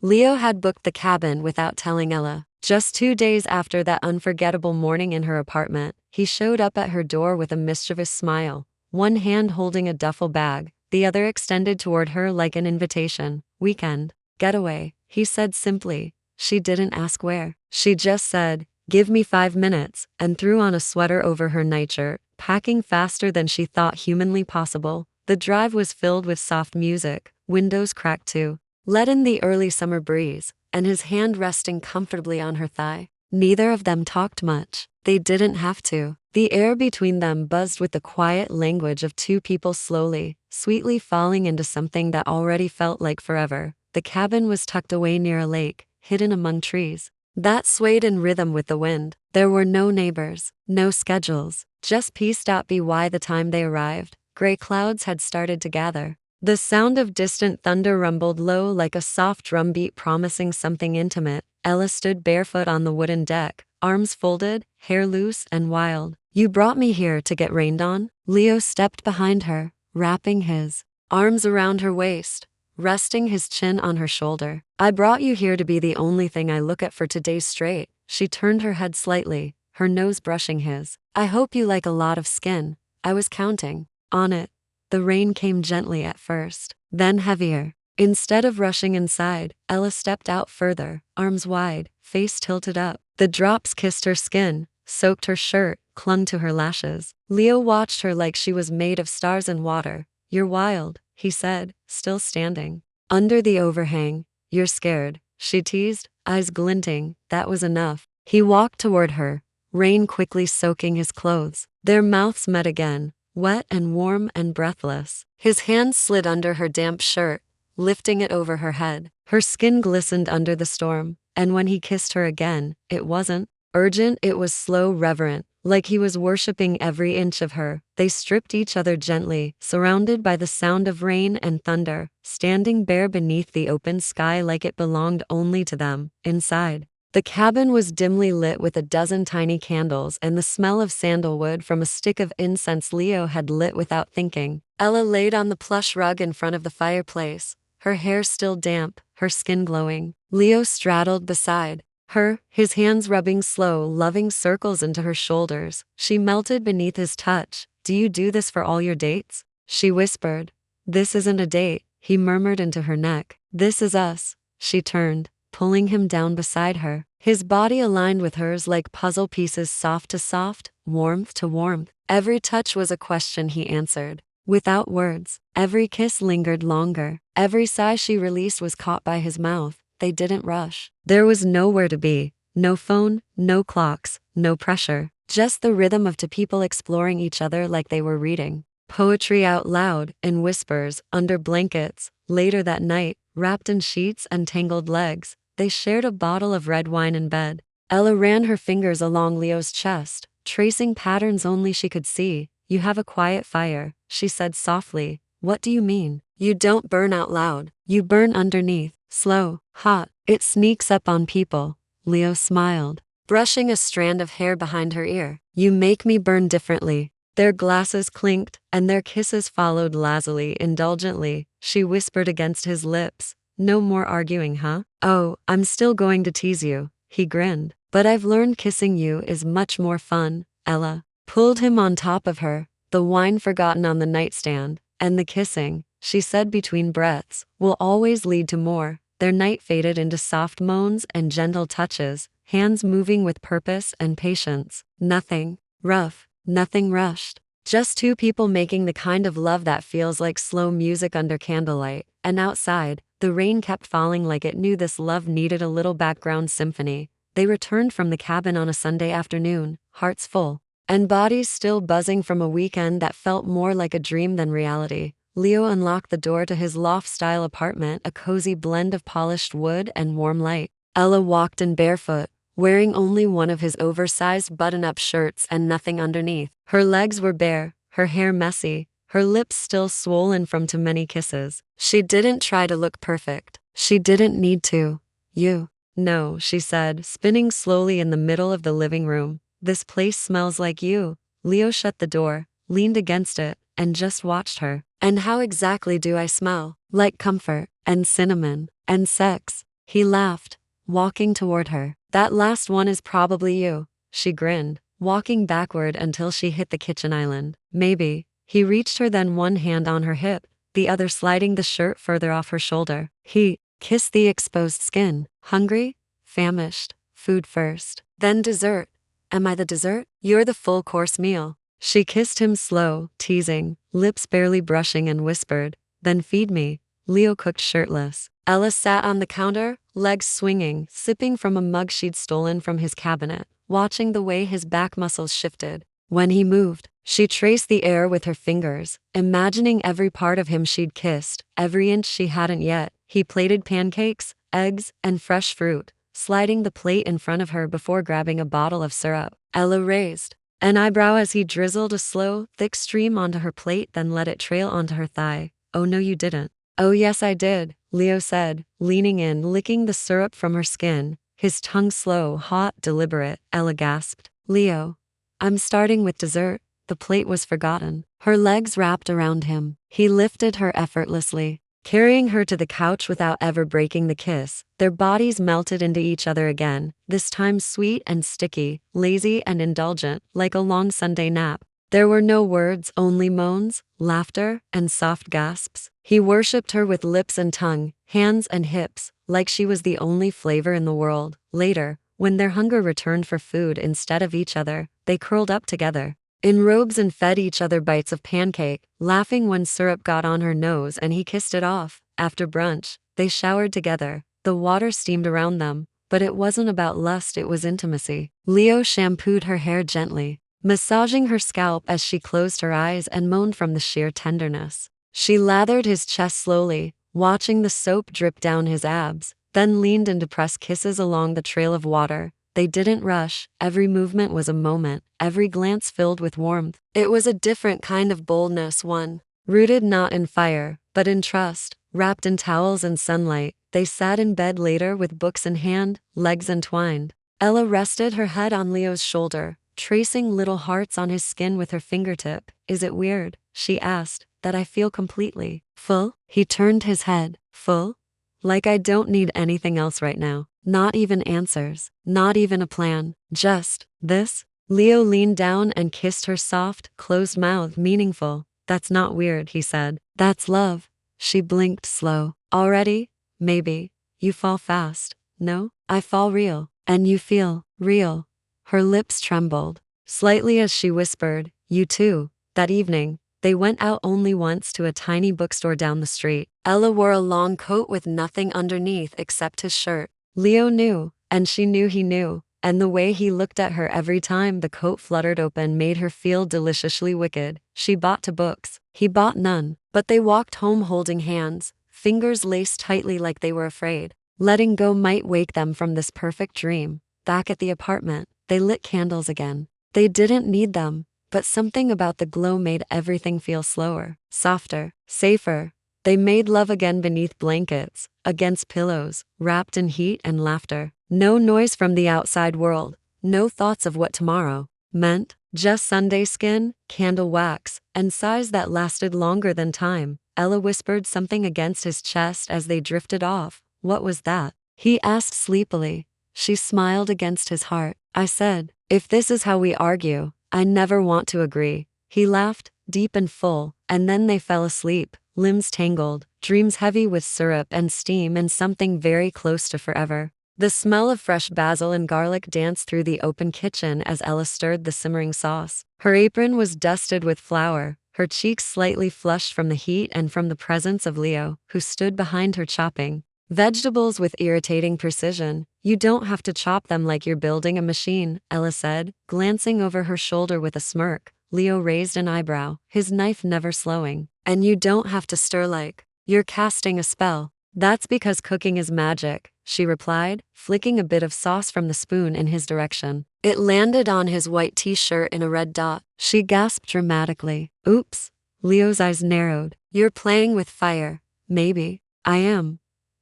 Leo had booked the cabin without telling Ella. Just 2 days after that unforgettable morning in her apartment, he showed up at her door with a mischievous smile, one hand holding a duffel bag, the other extended toward her like an invitation. Weekend. Getaway, he said simply. She didn't ask where. She just said, "Give me 5 minutes," and threw on a sweater over her nightshirt, packing faster than she thought humanly possible. The drive was filled with soft music, windows cracked too, let in the early summer breeze, and his hand resting comfortably on her thigh. Neither of them talked much. They didn't have to. The air between them buzzed with the quiet language of two people slowly, sweetly falling into something that already felt like forever. The cabin was tucked away near a lake, hidden among trees that swayed in rhythm with the wind. There were no neighbors, no schedules, just peace. By the time they arrived, gray clouds had started to gather. The sound of distant thunder rumbled low like a soft drumbeat promising something intimate. Ella stood barefoot on the wooden deck, arms folded, hair loose and wild. "You brought me here to get rained on?" Leo stepped behind her, wrapping his arms around her waist, resting his chin on her shoulder. "I brought you here to be the only thing I look at for 2 days straight." She turned her head slightly, her nose brushing his. "I hope you like a lot of skin. I was counting on it." The rain came gently at first, then heavier. Instead of rushing inside, Ella stepped out further, arms wide, face tilted up. The drops kissed her skin, soaked her shirt, clung to her lashes. Leo watched her like she was made of stars and water. "You're wild," he said, still standing under the overhang. "You're scared," she teased, eyes glinting. That was enough. He walked toward her, rain quickly soaking his clothes. Their mouths met again, wet and warm and breathless. His hand slid under her damp shirt, lifting it over her head. Her skin glistened under the storm, and when he kissed her again, it wasn't urgent, it was slow, reverent, like he was worshipping every inch of her. They stripped each other gently, surrounded by the sound of rain and thunder, standing bare beneath the open sky like it belonged only to them. Inside, the cabin was dimly lit with a dozen tiny candles and the smell of sandalwood from a stick of incense Leo had lit without thinking. Ella laid on the plush rug in front of the fireplace, her hair still damp, her skin glowing. Leo straddled beside her, his hands rubbing slow, loving circles into her shoulders. She melted beneath his touch. "Do you do this for all your dates?" she whispered. "This isn't a date," he murmured into her neck. "This is us." She turned, pulling him down beside her, his body aligned with hers like puzzle pieces, soft to soft, warmth to warmth. Every touch was a question he answered without words. Every kiss lingered longer. Every sigh she released was caught by his mouth. They didn't rush. There was nowhere to be, no phone, no clocks, no pressure, just the rhythm of two people exploring each other like they were reading poetry out loud, in whispers, under blankets. Later that night, wrapped in sheets and tangled legs, they shared a bottle of red wine in bed. Ella ran her fingers along Leo's chest, tracing patterns only she could see. "You have a quiet fire," she said softly. "What do you mean?" "You don't burn out loud. You burn underneath, slow, hot. It sneaks up on people." Leo smiled, brushing a strand of hair behind her ear. "You make me burn differently." Their glasses clinked, and their kisses followed lazily, indulgently. She whispered against his lips, "No more arguing, huh?" "Oh, I'm still going to tease you," he grinned. "But I've learned kissing you is much more fun." Ella pulled him on top of her, the wine forgotten on the nightstand, and the kissing, she said between breaths, "will always lead to more." Their night faded into soft moans and gentle touches, hands moving with purpose and patience. Nothing rough, nothing rushed. Just two people making the kind of love that feels like slow music under candlelight. And outside, the rain kept falling like it knew this love needed a little background symphony. They returned from the cabin on a Sunday afternoon, hearts full, and bodies still buzzing from a weekend that felt more like a dream than reality. Leo unlocked the door to his loft-style apartment, a cozy blend of polished wood and warm light. Ella walked in barefoot, wearing only one of his oversized button-up shirts and nothing underneath. Her legs were bare, her hair messy, her lips still swollen from too many kisses. She didn't try to look perfect. She didn't need to. "You." "No," she said, spinning slowly in the middle of the living room. "This place smells like you." Leo shut the door, leaned against it, and just watched her. "And how exactly do I smell?" "Like comfort, and cinnamon, and sex." He laughed, walking toward her. That last one is probably you. She grinned, walking backward until she hit the kitchen island. Maybe. He reached her, then one hand on her hip, the other sliding the shirt further off her shoulder. He kissed the exposed skin. Hungry? Famished? Food first. Then dessert. Am I the dessert? You're the full course meal. She kissed him slow, teasing, lips barely brushing, and whispered, then feed me. Leo cooked shirtless. Ella sat on the counter, legs swinging, sipping from a mug she'd stolen from his cabinet, watching the way his back muscles shifted. When he moved, she traced the air with her fingers, imagining every part of him she'd kissed, every inch she hadn't yet. He plated pancakes, eggs, and fresh fruit, sliding the plate in front of her before grabbing a bottle of syrup. Ella raised an eyebrow as he drizzled a slow, thick stream onto her plate, then let it trail onto her thigh. Oh no, you didn't. Oh yes, I did, Leo said, leaning in, licking the syrup from her skin, his tongue slow, hot, deliberate. Ella gasped. Leo, I'm starting with dessert. The plate was forgotten. Her legs wrapped around him. He lifted her effortlessly, carrying her to the couch without ever breaking the kiss. Their bodies melted into each other again, this time sweet and sticky, lazy and indulgent, like a long Sunday nap. There were no words, only moans, laughter, and soft gasps. He worshipped her with lips and tongue, hands and hips, like she was the only flavor in the world. Later, when their hunger returned for food instead of each other, they curled up together in robes and fed each other bites of pancake, laughing when syrup got on her nose and he kissed it off. After brunch, they showered together. The water steamed around them, but it wasn't about lust, it was intimacy. Leo shampooed her hair gently, massaging her scalp as she closed her eyes and moaned from the sheer tenderness. She lathered his chest slowly, watching the soap drip down his abs, then leaned in to press kisses along the trail of water. They didn't rush, every movement was a moment, every glance filled with warmth. It was a different kind of boldness, one rooted not in fire, but in trust. Wrapped in towels and sunlight, they sat in bed later with books in hand, legs entwined. Ella rested her head on Leo's shoulder, tracing little hearts on his skin with her fingertip. Is it weird, she asked, that I feel completely full? He turned his head. Full? Like I don't need anything else right now. Not even answers. Not even a plan. Just this? Leo leaned down and kissed her soft, closed mouth, meaningful. That's not weird, he said. That's love. She blinked slow. Already? Maybe. You fall fast. No? I fall real. And you feel real. Her lips trembled slightly as she whispered, you too. That evening, they went out only once to a tiny bookstore down the street. Ella wore a long coat with nothing underneath except his shirt. Leo knew, and she knew he knew, and the way he looked at her every time the coat fluttered open made her feel deliciously wicked. She bought 2 books. He bought none, but they walked home holding hands, fingers laced tightly like they were afraid letting go might wake them from this perfect dream. Back at the apartment, they lit candles again. They didn't need them, but something about the glow made everything feel slower, softer, safer. They made love again beneath blankets, against pillows, wrapped in heat and laughter. No noise from the outside world, no thoughts of what tomorrow meant, just Sunday skin, candle wax, and sighs that lasted longer than time. Ella whispered something against his chest as they drifted off. What was that? He asked sleepily. She smiled against his heart. I said, if this is how we argue, I never want to agree. He laughed, deep and full, and then they fell asleep, limbs tangled, dreams heavy with syrup and steam and something very close to forever. The smell of fresh basil and garlic danced through the open kitchen as Ella stirred the simmering sauce. Her apron was dusted with flour, her cheeks slightly flushed from the heat and from the presence of Leo, who stood behind her chopping vegetables with irritating precision. You don't have to chop them like you're building a machine, Ella said, glancing over her shoulder with a smirk. Leo raised an eyebrow, his knife never slowing. And you don't have to stir like you're casting a spell. That's because cooking is magic, she replied, flicking a bit of sauce from the spoon in his direction. It landed on his white t-shirt in a red dot. She gasped dramatically. Oops. Leo's eyes narrowed. You're playing with fire. Maybe. I am.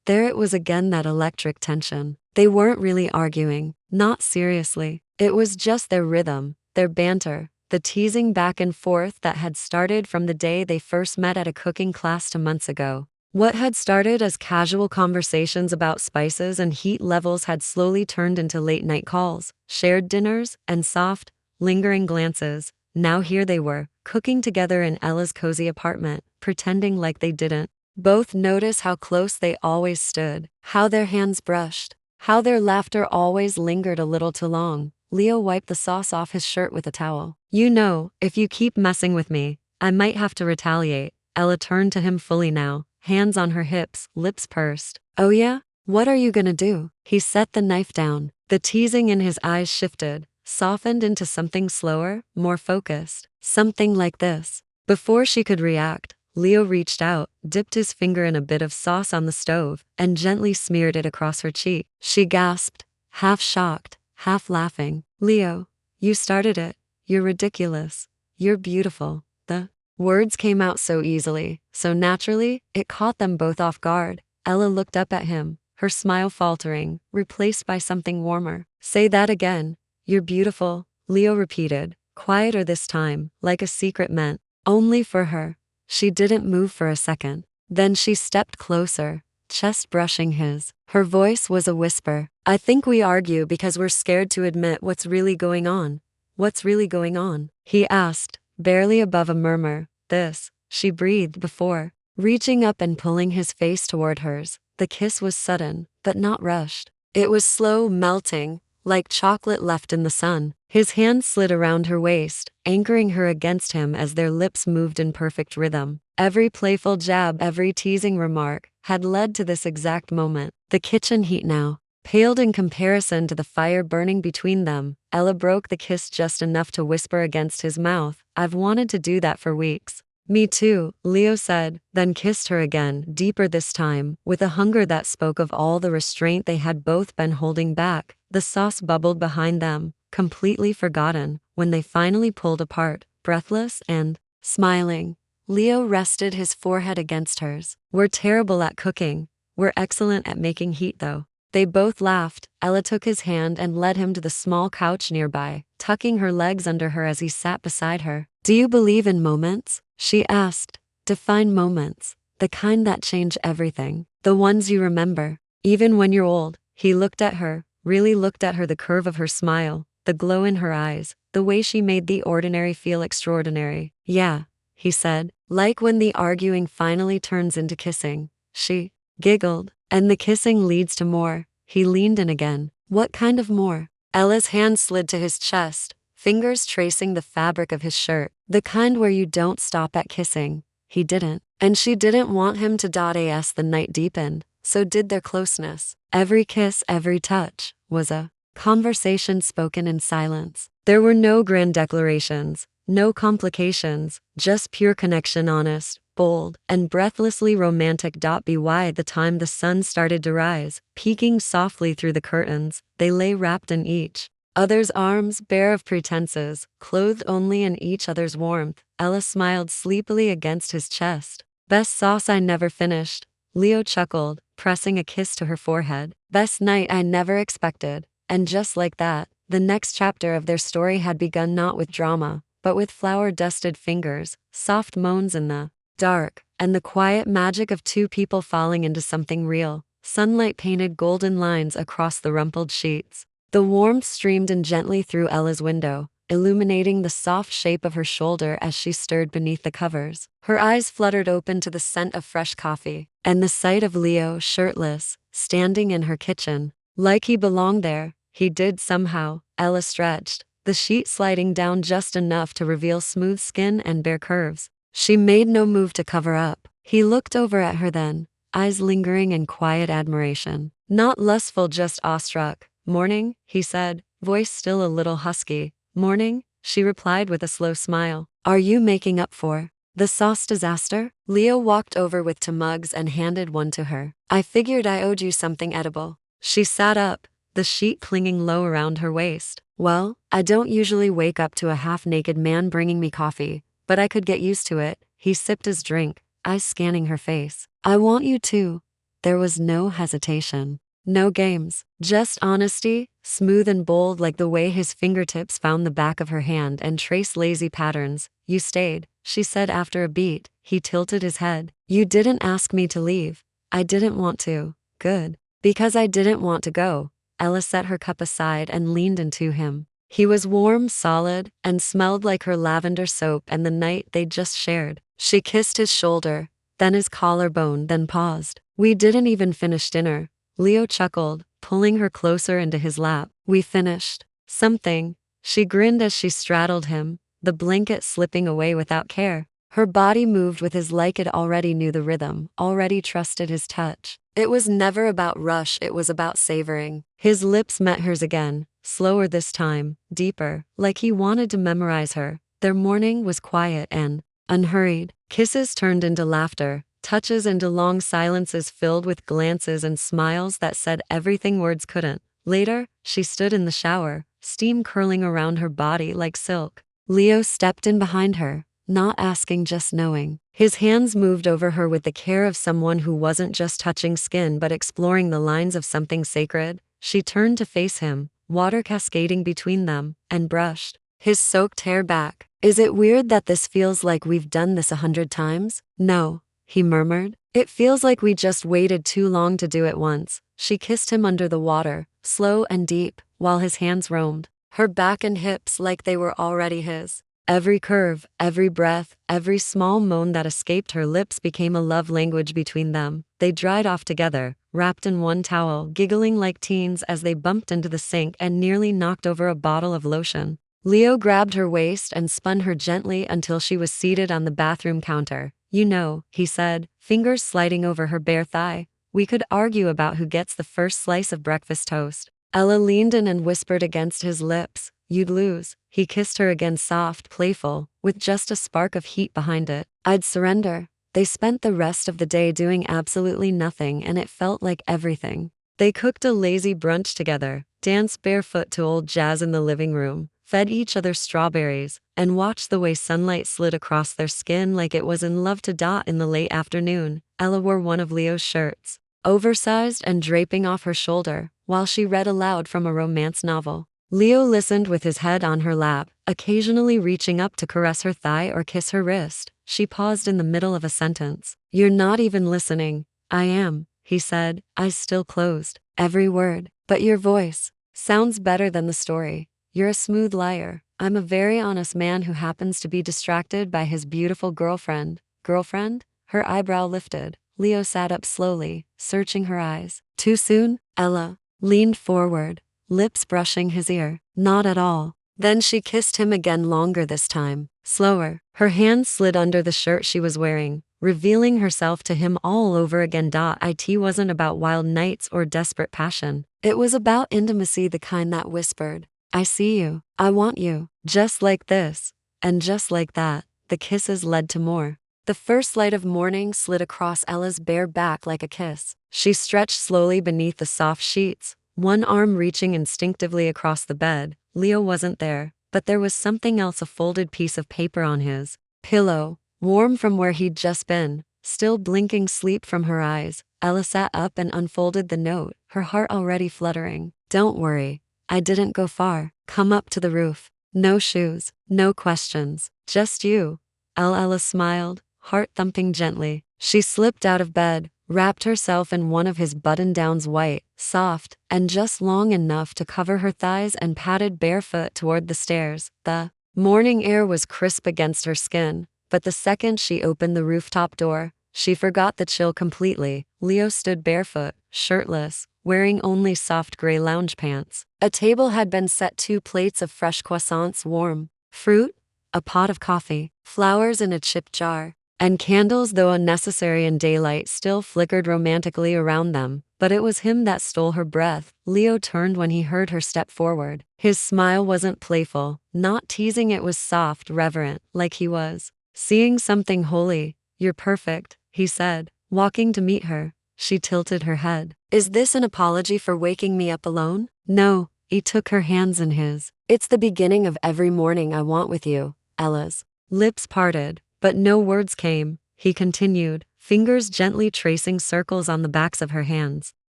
There it was again, that electric tension. They weren't really arguing, not seriously. It was just their rhythm, their banter, the teasing back and forth that had started from the day they first met at a cooking class 2 months ago. What had started as casual conversations about spices and heat levels had slowly turned into late-night calls, shared dinners, and soft, lingering glances. Now here they were, cooking together in Ella's cozy apartment, pretending like they didn't. Both notice how close they always stood, how their hands brushed, how their laughter always lingered a little too long. Leo wiped the sauce off his shirt with a towel. You know, if you keep messing with me, I might have to retaliate. Ella turned to him fully now, hands on her hips, lips pursed. Oh yeah? What are you gonna do? He set the knife down. The teasing in his eyes shifted, softened into something slower, more focused. Something like this. Before she could react, Leo reached out, dipped his finger in a bit of sauce on the stove, and gently smeared it across her cheek. She gasped, half shocked, half laughing. Leo, you started it. You're ridiculous. You're beautiful. The words came out so easily, so naturally, it caught them both off guard. Ella looked up at him, her smile faltering, replaced by something warmer. Say that again. You're beautiful, Leo repeated, quieter this time, like a secret meant only for her. She didn't move for a second. Then she stepped closer, chest brushing his. Her voice was a whisper. I think we argue because we're scared to admit what's really going on. What's really going on? He asked, barely above a murmur. This, she breathed before, reaching up and pulling his face toward hers. The kiss was sudden, but not rushed. It was slow, melting, like chocolate left in the sun. His hand slid around her waist, anchoring her against him as their lips moved in perfect rhythm. Every playful jab, every teasing remark, had led to this exact moment. The kitchen heat now paled in comparison to the fire burning between them. Ella broke the kiss just enough to whisper against his mouth, I've wanted to do that for weeks. Me too, Leo said, then kissed her again, deeper this time, with a hunger that spoke of all the restraint they had both been holding back. The sauce bubbled behind them, completely forgotten, when they finally pulled apart, breathless and smiling. Leo rested his forehead against hers. We're terrible at cooking. We're excellent at making heat though. They both laughed. Ella took his hand and led him to the small couch nearby, tucking her legs under her as he sat beside her. Do you believe in moments? She asked. Define moments. The kind that change everything. The ones you remember. Even when you're old. He looked at her, really looked at her, the curve of her smile, the glow in her eyes, the way she made the ordinary feel extraordinary. Yeah, he said. Like when the arguing finally turns into kissing. She giggled. And the kissing leads to more. He leaned in again. What kind of more? Ella's hand slid to his chest, fingers tracing the fabric of his shirt. The kind where you don't stop at kissing. He didn't. And she didn't want him to. As the night deepened, so did their closeness. Every kiss, every touch, was a conversation spoken in silence. There were no grand declarations, no complications, just pure connection, honest, bold, and breathlessly romantic. By the time the sun started to rise, peeking softly through the curtains, they lay wrapped in each other's arms, bare of pretenses, clothed only in each other's warmth. Ella smiled sleepily against his chest. Best sauce I never finished, Leo chuckled, pressing a kiss to her forehead. Best night I never expected. And just like that, the next chapter of their story had begun, not with drama, but with flour-dusted fingers, soft moans in the dark, and the quiet magic of two people falling into something real. Sunlight painted golden lines across the rumpled sheets. The warmth streamed in gently through Ella's window, illuminating the soft shape of her shoulder as she stirred beneath the covers. Her eyes fluttered open to the scent of fresh coffee, and the sight of Leo, shirtless, standing in her kitchen. Like he belonged there, he did somehow. Ella stretched, the sheet sliding down just enough to reveal smooth skin and bare curves. She made no move to cover up. He looked over at her then, eyes lingering in quiet admiration. Not lustful, just awestruck. Morning, he said, voice still a little husky. Morning, she replied with a slow smile. Are you making up for the sauce disaster? Leo walked over with two mugs and handed one to her. I figured I owed you something edible. She sat up, the sheet clinging low around her waist. Well, I don't usually wake up to a half-naked man bringing me coffee, but I could get used to it. He sipped his drink, eyes scanning her face. I want you to. There was no hesitation. No games, just honesty, smooth and bold, like the way his fingertips found the back of her hand and traced lazy patterns. You stayed, she said after a beat. He tilted his head. You didn't ask me to leave. I didn't want to. Good. Because I didn't want to go. Ella set her cup aside and leaned into him. He was warm, solid, and smelled like her lavender soap and the night they'd just shared. She kissed his shoulder, then his collarbone, then paused. We didn't even finish dinner. Leo chuckled, pulling her closer into his lap. We finished something. She grinned as she straddled him, the blanket slipping away without care. Her body moved with his like it already knew the rhythm, already trusted his touch. It was never about rush, it was about savoring. His lips met hers again, slower this time, deeper, like he wanted to memorize her. Their morning was quiet and unhurried. Kisses turned into laughter, touches into long silences filled with glances and smiles that said everything words couldn't. Later, she stood in the shower, steam curling around her body like silk. Leo stepped in behind her, not asking, just knowing. His hands moved over her with the care of someone who wasn't just touching skin but exploring the lines of something sacred. She turned to face him, water cascading between them, and brushed his soaked hair back. Is it weird that this feels like we've done this 100 times? No, he murmured. It feels like we just waited too long to do it once. She kissed him under the water, slow and deep, while his hands roamed her back and hips like they were already his. Every curve, every breath, every small moan that escaped her lips became a love language between them. They dried off together, wrapped in one towel, giggling like teens as they bumped into the sink and nearly knocked over a bottle of lotion. Leo grabbed her waist and spun her gently until she was seated on the bathroom counter. You know, he said, fingers sliding over her bare thigh. We could argue about who gets the first slice of breakfast toast. Ella leaned in and whispered against his lips. You'd lose. He kissed her again, soft, playful, with just a spark of heat behind it. I'd surrender. They spent the rest of the day doing absolutely nothing, and it felt like everything. They cooked a lazy brunch together, danced barefoot to old jazz in the living room, fed each other strawberries, and watched the way sunlight slid across their skin like it was in love to dot in the late afternoon. Ella wore one of Leo's shirts, oversized and draping off her shoulder, while she read aloud from a romance novel. Leo listened with his head on her lap, occasionally reaching up to caress her thigh or kiss her wrist. She paused in the middle of a sentence. You're not even listening. I am, he said, eyes still closed. Every word. But your voice sounds better than the story. You're a smooth liar. I'm a very honest man who happens to be distracted by his beautiful girlfriend. Girlfriend? Her eyebrow lifted. Leo sat up slowly, searching her eyes. Too soon? Ella leaned forward, lips brushing his ear. Not at all. Then she kissed him again, longer this time, slower. Her hand slid under the shirt she was wearing, revealing herself to him all over again. It wasn't about wild nights or desperate passion. It was about intimacy, the kind that whispered, I see you. I want you. Just like this. And just like that, the kisses led to more. The first light of morning slid across Ella's bare back like a kiss. She stretched slowly beneath the soft sheets, one arm reaching instinctively across the bed. Leo wasn't there, but there was something else, a folded piece of paper on his pillow, warm from where he'd just been. Still blinking sleep from her eyes, Ella sat up and unfolded the note, her heart already fluttering. Don't worry. I didn't go far. Come up to the roof. No shoes, no questions, just you. Ella smiled, heart thumping gently. She slipped out of bed, wrapped herself in one of his button-downs, white, soft, and just long enough to cover her thighs, and padded barefoot toward the stairs. The morning air was crisp against her skin, but the second she opened the rooftop door, she forgot the chill completely. Leo stood barefoot, shirtless, wearing only soft gray lounge pants. A table had been set, 2 plates of fresh croissants, warm fruit, a pot of coffee, flowers in a chipped jar, and candles, though unnecessary in daylight, still flickered romantically around them. But it was him that stole her breath. Leo turned when he heard her step forward. His smile wasn't playful, not teasing, it was soft, reverent, like he was seeing something holy. You're perfect, he said, walking to meet her. She tilted her head. Is this an apology for waking me up alone? No, he took her hands in his. It's the beginning of every morning I want with you. Ella's lips parted, but no words came. He continued, fingers gently tracing circles on the backs of her hands.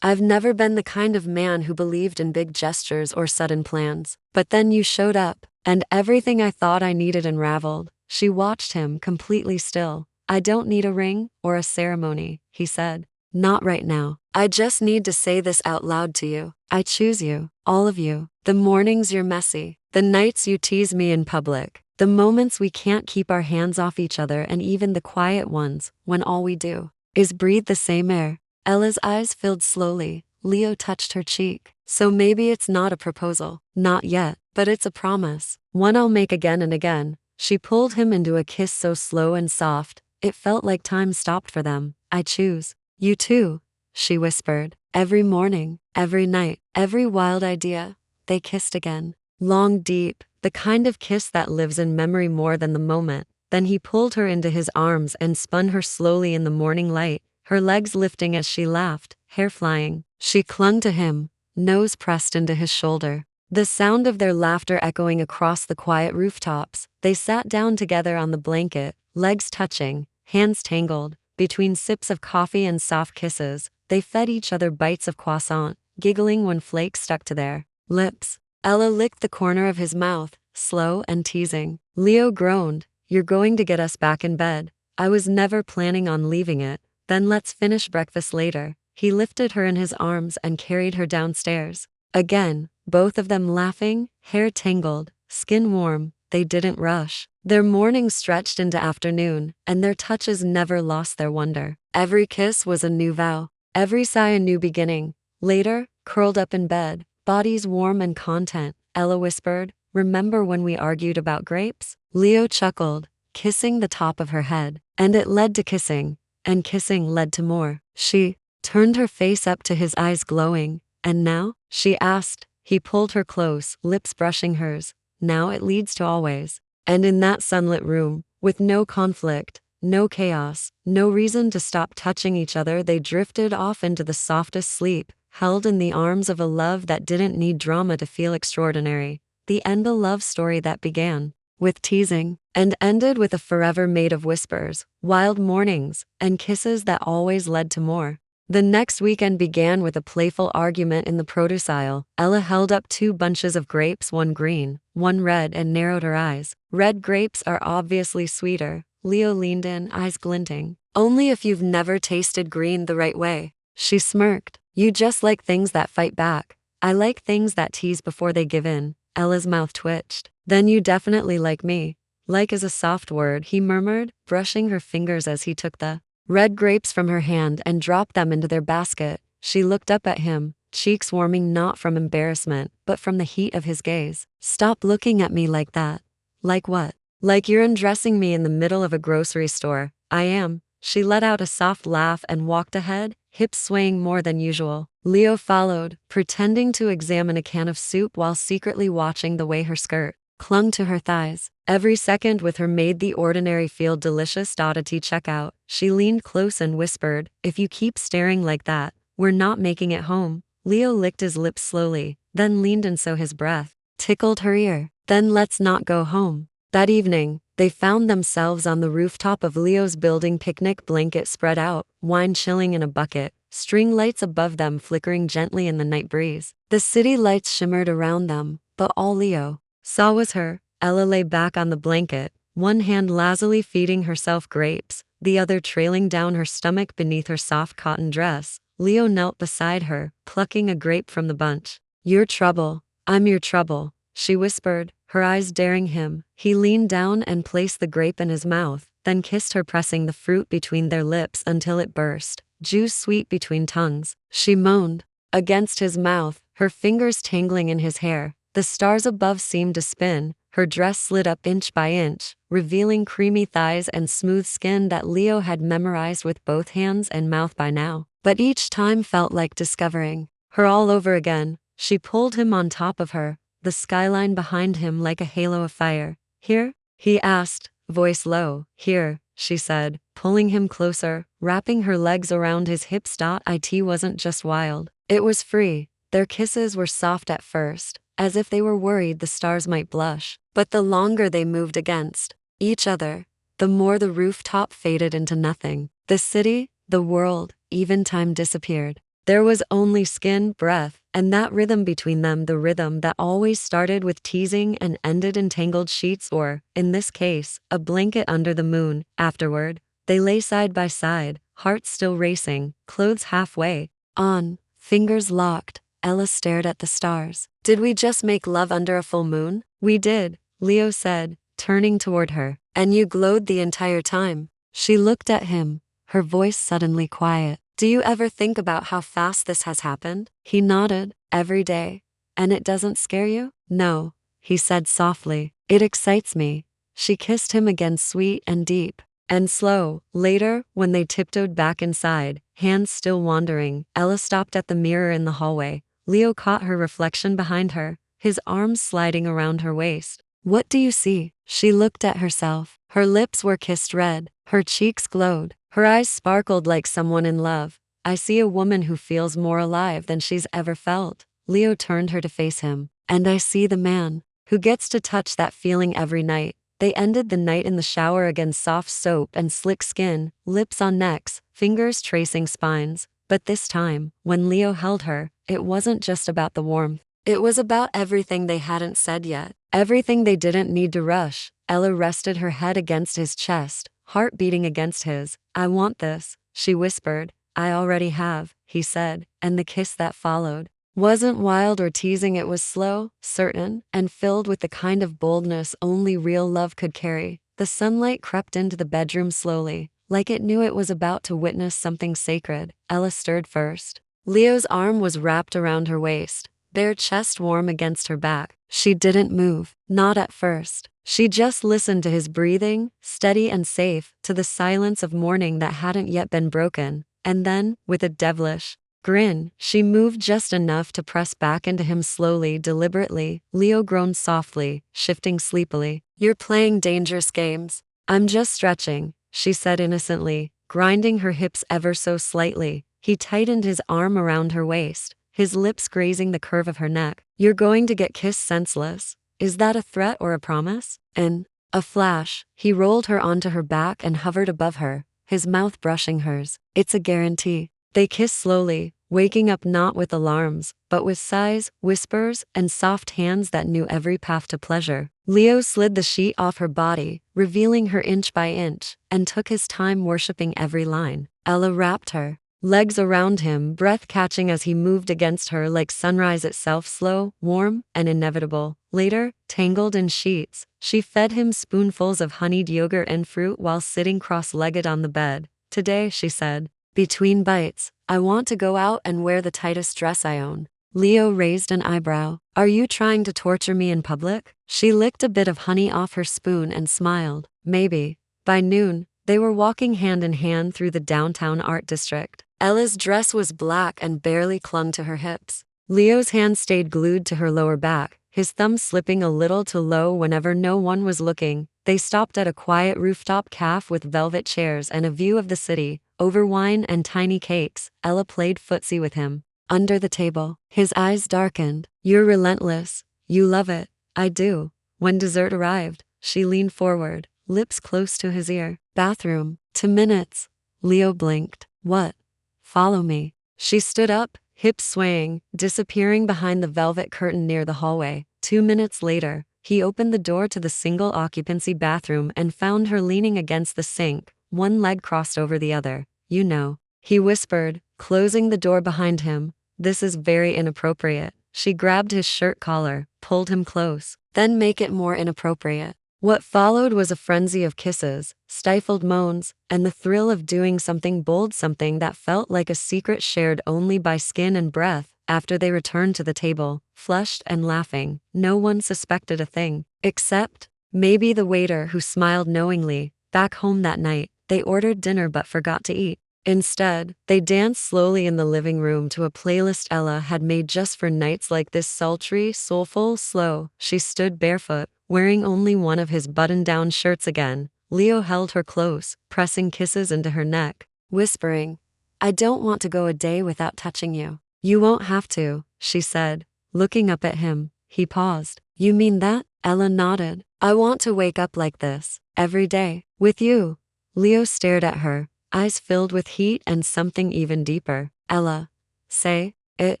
I've never been the kind of man who believed in big gestures or sudden plans. But then you showed up, and everything I thought I needed unraveled. She watched him, completely still, I don't need a ring or a ceremony, he said. Not right now. I just need to say this out loud to you. I choose you, all of you. The mornings you're messy, the nights you tease me in public, the moments we can't keep our hands off each other, and even the quiet ones when all we do is breathe the same air. Ella's eyes filled slowly. Leo touched her cheek. So maybe it's not a proposal. Not yet, but it's a promise. One I'll make again and again. She pulled him into a kiss so slow and soft, it felt like time stopped for them. I choose you too, she whispered. Every morning, every night, every wild idea. They kissed again. Long, deep, the kind of kiss that lives in memory more than the moment. Then he pulled her into his arms and spun her slowly in the morning light, her legs lifting as she laughed, hair flying. She clung to him, nose pressed into his shoulder. The sound of their laughter echoing across the quiet rooftops. They sat down together on the blanket, legs touching, hands tangled. Between sips of coffee and soft kisses, they fed each other bites of croissant, giggling when flakes stuck to their lips. Ella licked the corner of his mouth, slow and teasing. Leo groaned, "You're going to get us back in bed. I was never planning on leaving it. Then let's finish breakfast later." He lifted her in his arms and carried her downstairs. Again, both of them laughing, hair tangled, skin warm. They didn't rush. Their mornings stretched into afternoon, and their touches never lost their wonder. Every kiss was a new vow, every sigh a new beginning. Later, curled up in bed, bodies warm and content, Ella whispered, "Remember when we argued about grapes?" Leo chuckled, kissing the top of her head. And it led to kissing, and kissing led to more. She turned her face up to his eyes glowing. "And now?" she asked. He pulled her close, lips brushing hers. "Now it leads to always." And in that sunlit room, with no conflict, no chaos, no reason to stop touching each other, they drifted off into the softest sleep, held in the arms of a love that didn't need drama to feel extraordinary. The end, a love story that began with teasing and ended with a forever made of whispers, wild mornings, and kisses that always led to more. The next weekend began with a playful argument in the produce aisle. Ella held up 2 bunches of grapes, one green, one red, and narrowed her eyes. "Red grapes are obviously sweeter." Leo leaned in, eyes glinting. "Only if you've never tasted green the right way." She smirked. "You just like things that fight back. I like things that tease before they give in." Ella's mouth twitched. "Then you definitely like me." "Like is a soft word," he murmured, brushing her fingers as he took the red grapes from her hand and dropped them into their basket. She looked up at him, cheeks warming not from embarrassment, but from the heat of his gaze. "Stop looking at me like that." "Like what?" "Like you're undressing me in the middle of a grocery store." "I am." She let out a soft laugh and walked ahead, hips swaying more than usual. Leo followed, pretending to examine a can of soup while secretly watching the way her skirt clung to her thighs. Every second with her made the ordinary feel delicious. A checkout. She leaned close and whispered, "If you keep staring like that, we're not making it home." Leo licked his lips slowly, then leaned in so his breath tickled her ear. "Then let's not go home." That evening, they found themselves on the rooftop of Leo's building, picnic blanket spread out, wine chilling in a bucket, string lights above them flickering gently in the night breeze. The city lights shimmered around them, but all Leo saw was her. Ella lay back on the blanket, one hand lazily feeding herself grapes, the other trailing down her stomach beneath her soft cotton dress. Leo knelt beside her, plucking a grape from the bunch. "Your trouble. I'm your trouble," she whispered, her eyes daring him. He leaned down and placed the grape in his mouth, then kissed her, pressing the fruit between their lips until it burst, juice sweet between tongues. She moaned against his mouth, her fingers tangling in his hair. The stars above seemed to spin. Her dress slid up inch by inch, revealing creamy thighs and smooth skin that Leo had memorized with both hands and mouth by now. But each time felt like discovering her all over again. She pulled him on top of her, the skyline behind him like a halo of fire. "Here?" he asked, voice low. "Here," she said, pulling him closer, wrapping her legs around his hips. It wasn't just wild. It was free. Their kisses were soft at first, as if they were worried the stars might blush. But the longer they moved against each other, the more the rooftop faded into nothing. The city, the world, even time disappeared. There was only skin, breath, and that rhythm between them, the rhythm that always started with teasing and ended in tangled sheets or, in this case, a blanket under the moon. Afterward, They lay side by side, hearts still racing, clothes halfway on, fingers locked. Ella stared at the stars. Did we just make love under a full moon? We did, Leo said, turning toward her. And you glowed the entire time. She looked at him, her voice suddenly quiet. Do you ever think about how fast this has happened? He nodded. Every day. And it doesn't scare you? No, he said softly. It excites me. She kissed him again, sweet and deep. And slow. Later, when they tiptoed back inside, hands still wandering, Ella stopped at the mirror in the hallway. Leo caught her reflection behind her, his arms sliding around her waist. What do you see? She looked at herself. Her lips were kissed red, her cheeks glowed, her eyes sparkled like someone in love. I see a woman who feels more alive than she's ever felt. Leo turned her to face him. And I see the man who gets to touch that feeling every night. They ended the night in the shower against soft soap and slick skin, lips on necks, fingers tracing spines. But this time, when Leo held her, it wasn't just about the warmth. It was about everything they hadn't said yet, everything they didn't need to rush. Ella rested her head against his chest, heart beating against his. I want this, she whispered. I already have, he said, and the kiss that followed wasn't wild or teasing. It was slow, certain, and filled with the kind of boldness only real love could carry. The sunlight crept into the bedroom slowly, like it knew it was about to witness something sacred. Ella stirred first. Leo's arm was wrapped around her waist, bare chest warm against her back. She didn't move, not at first. She just listened to his breathing, steady and safe, to the silence of morning that hadn't yet been broken. And then, with a devilish grin, she moved just enough to press back into him slowly, deliberately. Leo groaned softly, shifting sleepily. You're playing dangerous games. I'm just stretching, she said innocently, grinding her hips ever so slightly. He tightened his arm around her waist, his lips grazing the curve of her neck. You're going to get kissed senseless. Is that a threat or a promise? In a flash, he rolled her onto her back and hovered above her, his mouth brushing hers. It's a guarantee. They kissed slowly, waking up not with alarms, but with sighs, whispers, and soft hands that knew every path to pleasure. Leo slid the sheet off her body, revealing her inch by inch, and took his time worshipping every line. Ella wrapped her legs around him, breath catching as he moved against her like sunrise itself, slow, warm, and inevitable. Later, tangled in sheets, she fed him spoonfuls of honeyed yogurt and fruit while sitting cross-legged on the bed. Today, she said, between bites, I want to go out and wear the tightest dress I own. Leo raised an eyebrow. Are you trying to torture me in public? She licked a bit of honey off her spoon and smiled. Maybe. By noon, they were walking hand in hand through the downtown art district. Ella's dress was black and barely clung to her hips. Leo's hand stayed glued to her lower back, his thumb slipping a little too low whenever no one was looking. They stopped at a quiet rooftop cafe with velvet chairs and a view of the city. Over wine and tiny cakes, Ella played footsie with him. Under the table, his eyes darkened. You're relentless. You love it. I do. When dessert arrived, she leaned forward, lips close to his ear. Bathroom. 2 minutes. Leo blinked. What? Follow me. She stood up, hips swaying, disappearing behind the velvet curtain near the hallway. 2 minutes later, he opened the door to the single-occupancy bathroom and found her leaning against the sink, one leg crossed over the other. You know, he whispered, closing the door behind him. This is very inappropriate. She grabbed his shirt collar, pulled him close. Then make it more inappropriate. What followed was a frenzy of kisses, stifled moans, and the thrill of doing something bold, something that felt like a secret shared only by skin and breath. After they returned to the table, flushed and laughing, no one suspected a thing, except maybe the waiter who smiled knowingly. Back home that night, they ordered dinner but forgot to eat. Instead, they danced slowly in the living room to a playlist Ella had made just for nights like this, sultry, soulful, slow. She stood barefoot, wearing only one of his button-down shirts again. Leo held her close, pressing kisses into her neck, whispering, I don't want to go a day without touching you. You won't have to, she said, looking up at him. He paused. You mean that? Ella nodded. I want to wake up like this, every day, with you. Leo stared at her, eyes filled with heat and something even deeper. Ella, say it,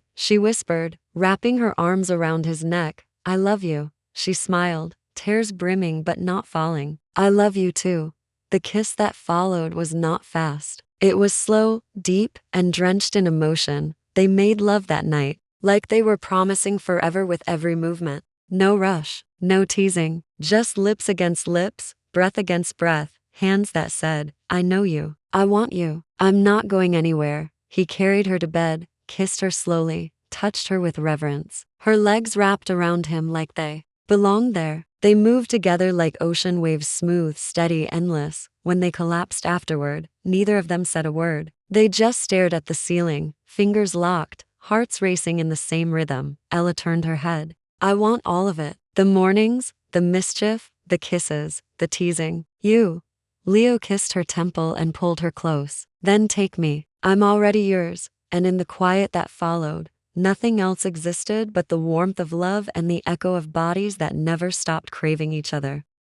she whispered, wrapping her arms around his neck. I love you. She smiled, tears brimming but not falling. I love you too. The kiss that followed was not fast. It was slow, deep, and drenched in emotion. They made love that night, like they were promising forever with every movement. No rush, no teasing, just lips against lips, breath against breath, hands that said, I know you, I want you, I'm not going anywhere. He carried her to bed, kissed her slowly, touched her with reverence. Her legs wrapped around him like they belonged there. They moved together like ocean waves, smooth, steady, endless. When they collapsed afterward, neither of them said a word. They just stared at the ceiling, fingers locked, hearts racing in the same rhythm. Ella turned her head. I want all of it. The mornings, the mischief, the kisses, the teasing. You. Leo kissed her temple and pulled her close. Then take me. I'm already yours. And in the quiet that followed, nothing else existed but the warmth of love and the echo of bodies that never stopped craving each other.